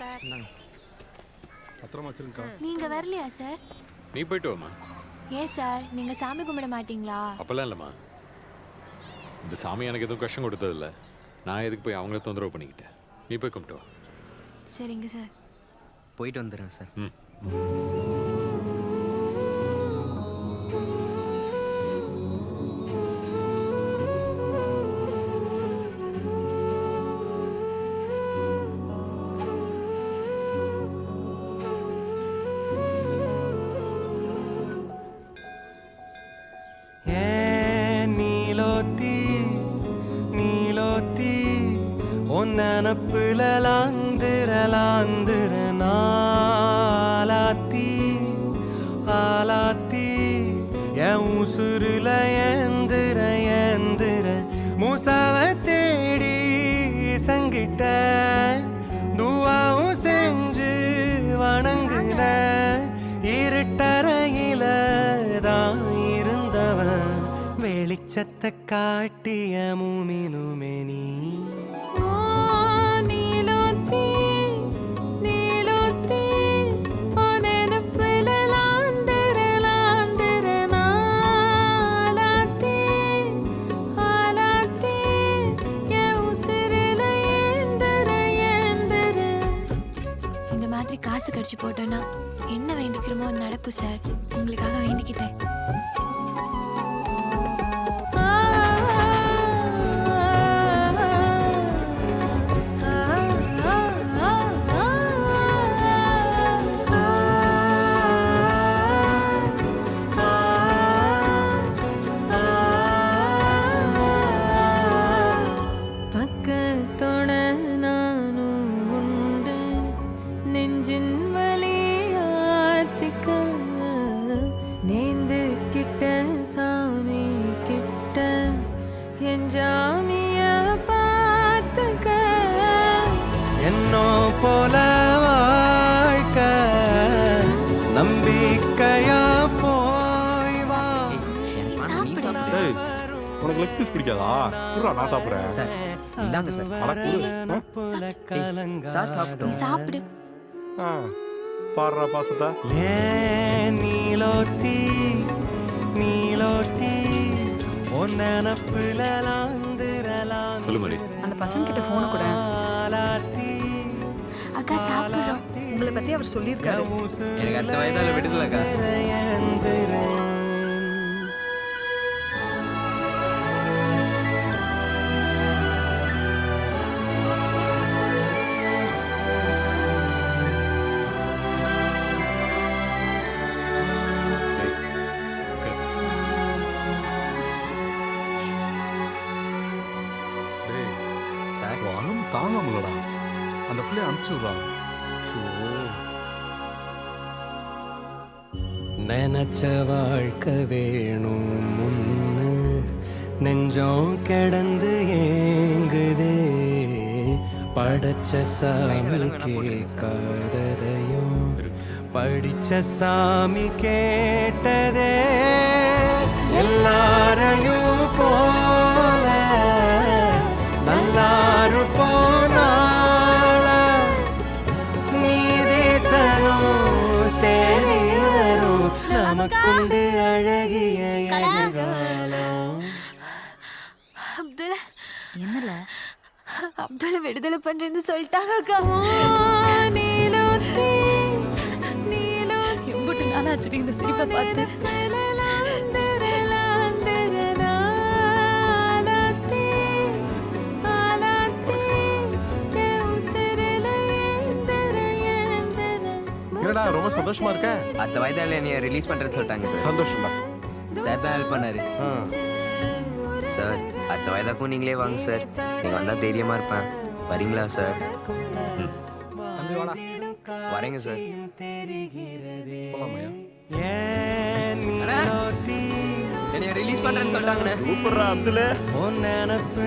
Sir. பத்திரமா வச்சிருக்கா. நீங்க வரலையா சார்? நீ போயிட்டு வாமா. ஏன் சார் நீங்க சாமி கும்பிட மாட்டீங்களா? அப்பெல்லாம் இல்லைம்மா. இந்த சாமி எனக்கு எதுவும் கஷ்டம் கொடுத்ததில்ல. நான் எதுக்கு போய் அவங்கள தொந்தரவு பண்ணிக்கிட்டேன். நீ போய் கும்பிட்டு வா. சரிங்க சார். போயிட்டு வந்துடுறேன் சார். நனப்புல லாந்திர நாளாத்தி ஆலாத்தி என் உசுருல ஏந்திர மூசாவ தேடி சங்கிட்ட துவாவும் செஞ்சு வணங்குன இருட்டறையில தான் இருந்தவன் வெளிச்சத்தை காட்டிய மூமினுமே நீ காசு கடிச்சு போட்டோன்னா என்ன வேண்டிக்கிறோமோ நடக்கும் சார். உங்களுக்காக வேண்டிக்கிட்டேன். என்னோ போல வாழ்க்க நம்பிக்கையா போய் வா. உனக்கு லெக் பீஸ் பிடிக்காதா? புறா நான் சாப்பிடுறேன். சார் இந்தாங்க சார். சார் சாப்பிடு. பாடுறா பாசத்தா. நீலோத்தி சொல்லு மாதிரி. அந்த பசங்க கிட்ட போன கூட. அக்கா சாப்பிடுறோம். உங்களை பத்தி அவர் சொல்லியிருக்காரு. எனக்கு அடுத்த வயதால விடுதலக்கா. தாங்க முடியலடா. அந்த பிள்ளைய அனுப்பிச்சு விடுறாங்க. நினைச்ச வாழ்க்கை வேணும் முன்னு நெஞ்சம் கிடந்து ஏங்குதே படைச்ச சாமி கேட்காததையும் படிச்ச சாமி கேட்டதே எல்லாரையும் போல நல்லாரு போனால நீதி தரும் சேரி வரும் நமக்குண்டு அழகிய எதிர்காலம். என்னல அப்துல்ல விடுதலை பண்றேன்னு சொல்லிட்டாங்க அக்கா. எம்பிட்டு நாளாச்சு இந்த சிரிப்பை பார்த்து. என்னடா ரொம்ப சந்தோஷமா இருக்க? அடுத்த வயதால என்னைய ரிலீஸ் பண்றேன்னு சொல்லிட்டாங்க சார். சந்தோஷம்டா. சார் தான் ஹெல்ப் பண்ணாரு. சார் அடுத்த வயதாக்கும் நீங்களே வாங்க சார். நீங்க வந்தா தைரியமா இருப்பேன். வரீங்களா சார்? தம்பி வாடா. வரேங்க சார். போலாமையா? என்னைய ரிலீஸ் பண்றேன்னு சொல்லிட்டாங்கண்ணே. சூப்பர்ரா அப்துல்ல. நினப்பு